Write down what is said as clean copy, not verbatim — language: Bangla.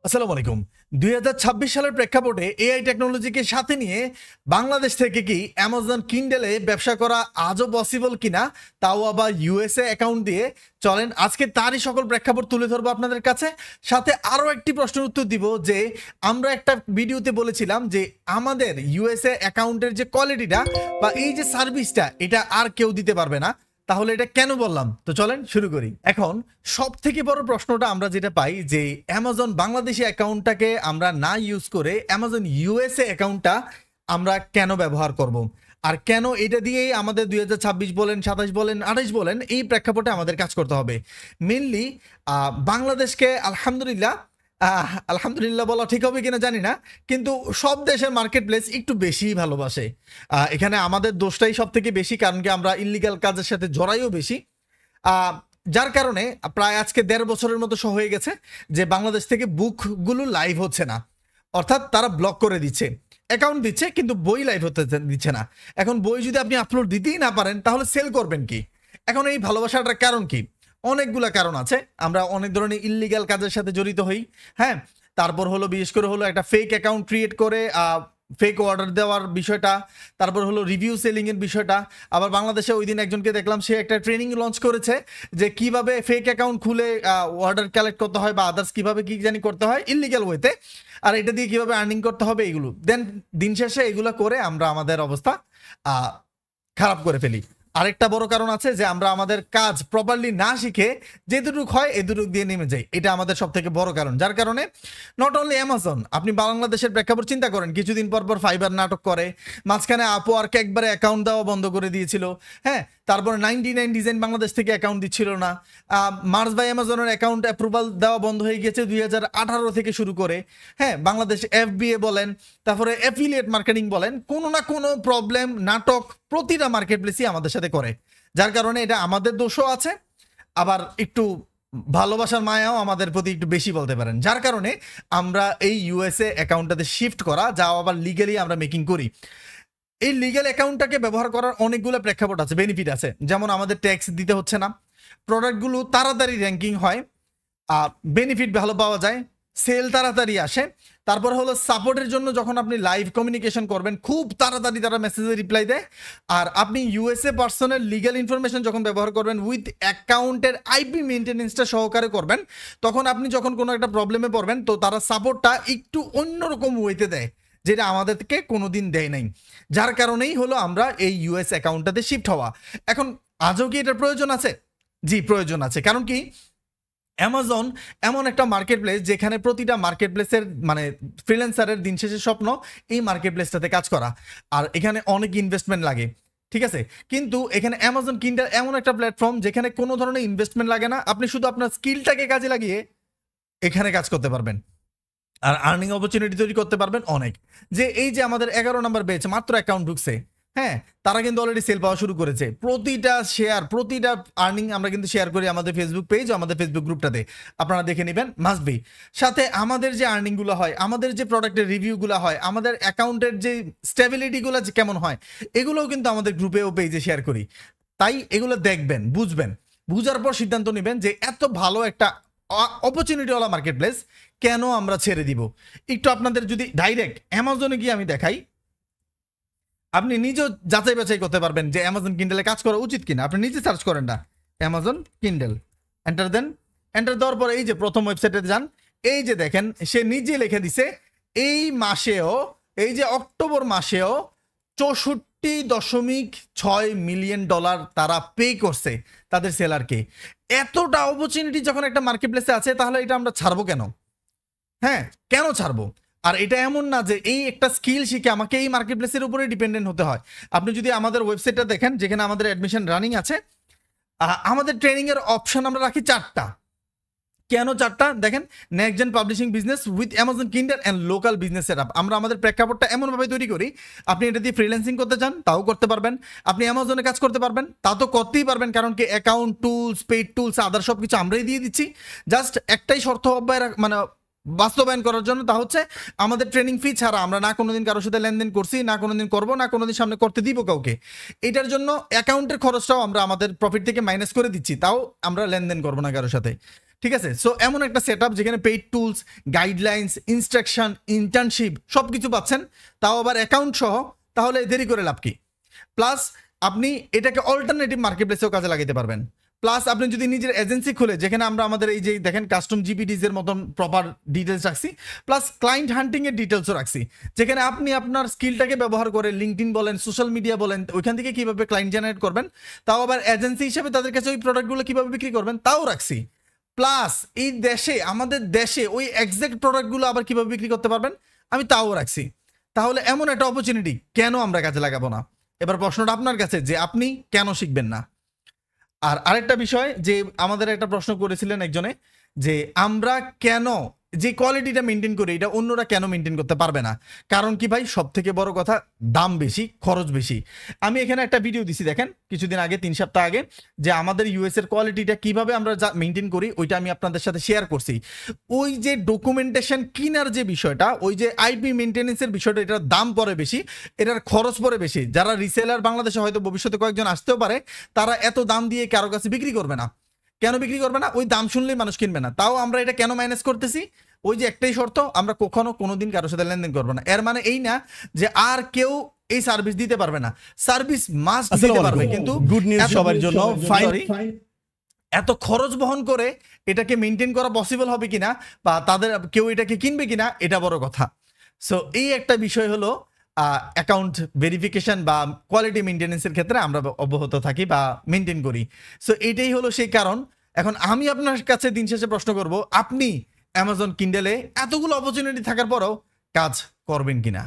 আসসালামু আলাইকুম। ২০২৬ সালের প্রেক্ষাপটে এআই টেকনোলজিকে সাথে নিয়ে বাংলাদেশ থেকে কি অ্যামাজন কিন্ডেলে ব্যবসা করা আজও পসিবল কিনা, তাও আবার ইউএসএ অ্যাকাউন্ট দিয়ে। চলেন আজকে তারই সকল প্রেক্ষাপট তুলে ধরবো আপনাদের কাছে। সাথে আরও একটি প্রশ্নের উত্তর দিব যে আমরা একটা ভিডিওতে বলেছিলাম যে আমাদের ইউএসএ অ্যাকাউন্টের যে কোয়ালিটিটা বা এই যে সার্ভিসটা এটা আর কেউ দিতে পারবে না। তাহলে এটা কেন বললাম, তো চলেন শুরু করি। এখন সব থেকে বড় প্রশ্নটা আমরা যেটা পাই যে অ্যামাজন বাংলাদেশি অ্যাকাউন্টটাকে আমরা না ইউজ করে অ্যামাজন ইউএসএ অ্যাকাউন্টটা আমরা কেন ব্যবহার করব, আর কেন এটা দিয়েই আমাদের 2026 বলেন, 27 বলেন, 28 বলেন, এই প্রেক্ষাপটে আমাদের কাজ করতে হবে। মেনলি বাংলাদেশকে আলহামদুলিল্লাহ বলা ঠিক হবে কিনা জানি না, কিন্তু সব দেশের মার্কেট প্লেস একটু বেশিই ভালোবাসে। এখানে আমাদের দোষটাই সব থেকে বেশি, কারণ কি আমরা ইল্লিগাল কাজের সাথে জড়াইও বেশি। যার কারণে প্রায় আজকে 1.5 বছরের মতো হয়ে গেছে যে বাংলাদেশ থেকে বুকগুলো লাইভ হচ্ছে না, অর্থাৎ তারা ব্লক করে দিচ্ছে। অ্যাকাউন্ট দিচ্ছে কিন্তু বই লাইভ হতে দিচ্ছে না। এখন বই যদি আপনি আপলোড দিতেই না পারেন তাহলে সেল করবেন কি? এখন এই ভালোবাসাটার কারণ কি? অনেকগুলা কারণ আছে। আমরা অনেক ধরনের ইল্লিগাল কাজের সাথে জড়িত হই। হ্যাঁ, তারপর হলো বিশেষ করে হলো একটা ফেক অ্যাকাউন্ট ক্রিয়েট করে ফেক অর্ডার দেওয়ার বিষয়টা, তারপর হলো রিভিউ সেলিং এর বিষয়টা। আবার বাংলাদেশে ওই দিন একজনকে দেখলাম, সে একটা ট্রেনিং লঞ্চ করেছে যে কিভাবে ফেক অ্যাকাউন্ট খুলে অর্ডার কালেক্ট করতে হয় বা আদার্স কিভাবে কি জানি করতে হয় ইল্লিগাল ওয়েতে, আর এটা দিয়ে কিভাবে আর্নিং করতে হবে এইগুলো। দেন দিন শেষে এগুলো করে আমরা আমাদের অবস্থা খারাপ করে ফেলি। আরেকটা বড় কারণ আছে যে আমরা আমাদের কাজ প্রপারলি না শিখে যে দুটুক হয় এ দুটুক দিয়ে নেমে যাই। এটা আমাদের সব থেকে বড় কারণ, যার কারণে নট অনলি অ্যামাজন, আপনি বাংলাদেশের প্রেক্ষাপট চিন্তা করেন, কিছুদিন পর পর ফাইবার নাটক করে, মাঝখানে আপওয়ার্ক একবারে অ্যাকাউন্ট দেওয়া বন্ধ করে দিয়েছিল। হ্যাঁ, তারপর 99 ডিজাইন বাংলাদেশ থেকে অ্যাকাউন্ট দিচ্ছিল না। মার্স বাই অ্যামাজনের অ্যাকাউন্ট অ্যাপ্রুভাল দেওয়া বন্ধ হয়ে গেছে 2018 থেকে শুরু করে। হ্যাঁ, বাংলাদেশ এফবিএ বলেন, তারপরে অ্যাফিলিয়েট মার্কেটিং বলেন, কোনো না কোনো প্রবলেম নাটক প্রতিটা মার্কেট প্লেসই আমাদের সাথে করে। যার কারণে এটা আমাদের দোষও আছে, আবার একটু ভালোবাসার মায়াও আমাদের প্রতি একটু বেশি বলতে পারেন। যার কারণে আমরা এই ইউএসএ অ্যাকাউন্টটাতে শিফট করা, যাও আবার লিগালি আমরা মেকিং করি। এই লিগ্যাল অ্যাকাউন্টটাকে ব্যবহার করার অনেকগুলো প্রেক্ষাপট আছে, বেনিফিট আছে। যেমন আমাদের ট্যাক্স দিতে হচ্ছে না, প্রোডাক্টগুলো তাড়াতাড়ি র্যাঙ্কিং হয়, বেনিফিট ভালো পাওয়া যায়, সেল তাড়াতাড়ি আসে। তারপর হলো সাপোর্টের জন্য যখন আপনি লাইভ কমিউনিকেশন করবেন খুব তাড়াতাড়ি তারা মেসেজে রিপ্লাই দেয়। আর আপনি ইউএসএ পার্সনের লিগ্যাল ইনফরমেশন যখন ব্যবহার করবেন উইথ অ্যাকাউন্টের আইপি মেনটেনেন্সটা সহকারে করবেন, তখন আপনি যখন কোনো একটা প্রবলেমে পড়বেন তো তারা সাপোর্টটা একটু অন্যরকম ওয়েতে দেয়, যেটা আমাদেরকে কোনোদিন দেয় নাই। যার কারণেই হলো আমরা এই ইউএস অ্যাকাউন্টটাতে শিফট হওয়া। এখন আজও কি এটার প্রয়োজন আছে? জি, প্রয়োজন আছে। কারণ কি, অ্যামাজন এমন একটা মার্কেট প্লেস যেখানে প্রতিটা মার্কেট প্লেসের মানে ফ্রিল্যান্সারের দিন শেষে স্বপ্ন এই মার্কেট প্লেসটাতে কাজ করা, আর এখানে অনেক ইনভেস্টমেন্ট লাগে। ঠিক আছে, কিন্তু এখানে অ্যামাজন কিন্ডাল এমন একটা প্ল্যাটফর্ম যেখানে কোনো ধরনের ইনভেস্টমেন্ট লাগে না, আপনি শুধু আপনার স্কিলটাকে কাজে লাগিয়ে এখানে কাজ করতে পারবেন আর আর্নিং অপরচুনিটি তৈরি করতে পারবেন অনেক। যে এই যে আমাদের 11 নম্বর ব্যাচ মাত্র অ্যাকাউন্ট ঢুকছে, হ্যাঁ, তারা কিন্তু অলরেডি সেল পাওয়া শুরু করেছে। প্রতিটা শেয়ার, প্রতিটা আর্নিং আমরা কিন্তু শেয়ার করি আমাদের ফেসবুক পেজ, আমাদের ফেসবুক গ্রুপটাতে, আপনারা দেখে নেবেন, মাস্ট বি। সাথে আমাদের যে আর্নিংগুলো হয়, আমাদের যে প্রোডাক্টের রিভিউগুলো হয়, আমাদের অ্যাকাউন্টের যে স্টেবিলিটিগুলো কেমন হয়, এগুলোও কিন্তু আমাদের গ্রুপে ও পেজে শেয়ার করি। তাই এগুলো দেখবেন, বুঝবেন, বুঝার পর সিদ্ধান্ত নেবেন যে এত ভালো একটা অপরচুনিটিওয়ালা মার্কেট প্লেস কেন আমরা ছেড়ে দিব। একটু আপনাদের যদি ডাইরেক্ট অ্যামাজনে গিয়ে আমি দেখাই, আপনি নিজেও যাচাই বাছাই করতে পারবেন যে অ্যামাজন কিন্ডেলে কাজ করা উচিত কিনা। আপনি নিজে সার্চ করেন না অ্যামাজন কিন্ডেল, এন্টার দেন। এন্টার দেওয়ার পর এই যে প্রথম ওয়েবসাইটে যান, এই যে দেখেন সে নিজে লিখে দিছে এই মাসেও, এই যে অক্টোবর মাসেও 64.6 মিলিয়ন ডলার তারা পে করছে তাদের সেলারকে। এতটা অপরচুনিটি যখন একটা মার্কেট প্লেসে আছে, তাহলে এটা আমরা ছাড়বো কেন? হ্যাঁ, কেন ছাড়বো? আর এটা এমন না যে এই একটা স্কিল শিখে আমাকে এই মার্কেট প্লেসের উপরে ডিপেন্ডেন্ট হতে হয়। আপনি যদি আমাদের ওয়েবসাইটটা দেখেন, যেখানে আমাদের অ্যাডমিশন রানিং আছে, আমাদের ট্রেনিং এর অপশন আমরা রাখি 4টা। কেন 4টা? দেখেন, next gen publishing business with Amazon Kindle and local business setup. আমরা আমাদের প্রেক্ষাপটটা এমনভাবে তৈরি করি, আপনি এটা দিয়ে ফ্রিল্যান্সিং করতে চান তাও করতে পারবেন, আপনি অ্যামাজনে কাজ করতে পারবেন তা তো করতেই পারবেন, কারণ কি অ্যাকাউন্ট টুলস, পেইড টুলস, আদার সব কিছু আমরাই দিয়ে দিচ্ছি। জাস্ট একটাই শর্ত মানে বাস্তবায়ন করার জন্য, তা হচ্ছে আমাদের ট্রেনিং ফি ছাড়া আমরা না কোনোদিন কারোর সাথে লেনদেন করছি, না কোনোদিন করবো, না কোনোদিন সামনে করতে দিব কাউকে। এটার জন্য অ্যাকাউন্টের খরচটাও আমরা আমাদের প্রফিট থেকে মাইনাস করে দিচ্ছি, তাও আমরা লেনদেন করবো না কারোর সাথে। ঠিক আছে। সো এমন একটা সেট আপ যেখানে paid tools, guidelines, instruction, internship সব কিছু পাচ্ছেন, তাও আবার অ্যাকাউন্ট সহ। তাহলে দেরি করে লাভ কি? প্লাস আপনি এটাকে অল্টারনেটিভ মার্কেট প্লেসেও কাজে লাগাতে পারবেন। প্লাস আপনি যদি নিজের এজেন্সি খুলে, যেখানে আমরা আমাদের এই যে দেখেন কাস্টম জিপিডিজ এর মতন প্রপার ডিটেলস রাখছি, প্লাস ক্লায়েন্ট হান্টিং এর ডিটেলসও রাখছি, যেখানে আপনি আপনার স্কিলটাকে ব্যবহার করে লিঙ্কডইন বলেন, সোশ্যাল মিডিয়া বলেন, ওইখান থেকে কিভাবে ক্লায়েন্ট জেনারেট করবেন, তাও আবার এজেন্সি হিসেবে তাদের কাছে ওই প্রোডাক্টগুলো কিভাবে বিক্রি করবেন তাও রাখছি। প্লাস এই দেশে, আমাদের দেশে ওই এক্সাক্ট প্রোডাক্টগুলো আবার কিভাবে বিক্রি করতে পারবেন আমি তাও রাখছি। তাহলে এমন একটা অপরচুনিটি কেন আমরা কাজে লাগাবো না? এবার প্রশ্নটা আপনার কাছে যে আপনি কেন শিখবেন না। আর আরেকটা বিষয় যে আমাদের একটা প্রশ্ন করেছিলেন একজনে, যে আমরা কেন যে কোয়ালিটিটা মেনটেন করি এটা অন্যরা কেন মেনটেন করতে পারবে না? কারণ কি ভাই, সব থেকে বড় কথা দাম বেশি, খরচ বেশি। আমি এখানে একটা ভিডিও দিছি দেখেন কিছুদিন আগে, 3 সপ্তাহ আগে, যে আমাদের ইউএস এর কোয়ালিটিটা কিভাবে আমরা মেনটেন করি ওইটা আমি আপনাদের সাথে শেয়ার করছি। ওই যে ডকুমেন্টেশন কিনার যে বিষয়টা, ওই যে আইপি মেনটেনেন্সের বিষয়টা, এটার দাম পড়ে বেশি, এটার খরচ পড়ে বেশি। যারা রিসেলার বাংলাদেশে হয়তো ভবিষ্যতে কয়েকজন আসতেও পারে, তারা এত দাম দিয়ে কারো কাছে বিক্রি করবে না। কেন বিক্রি করবে না? ওই দাম শুনলেই মানুষ কিনবে না। তাও আমরা এটা কেন ম্যানেজ করতেছি? ওই যে একটাই শর্ত, আমরা কখনো কোনোদিন কারোর সাথে লেনদেন করবো না। এর মানে এই না যে আর কেউ এই সার্ভিস দিতে পারবে না, সার্ভিস মাস্ট দিতে পারবে, কিন্তু গুড নিউজ সবার জন্য। এত খরচ বহন করে এটাকে মেনটেন করা পসিবল হবে কিনা, বা তাদের কেউ এটাকে কিনবে কিনা, এটা বড় কথা। সো এই একটা বিষয় হলো অ্যাকাউন্ট ভেরিফিকেশন বা কোয়ালিটি মেনটেন্যান্সের ক্ষেত্রে আমরা অব্যাহত থাকি বা মেনটেন করি। সো এইটাই হলো সেই কারণ। এখন আমি আপনার কাছে দিন শেষে প্রশ্ন করব, আপনি অ্যামাজন কিন্ডেলে এতগুলো অপরচুনিটি থাকার পরও কাজ করবেন কিনা?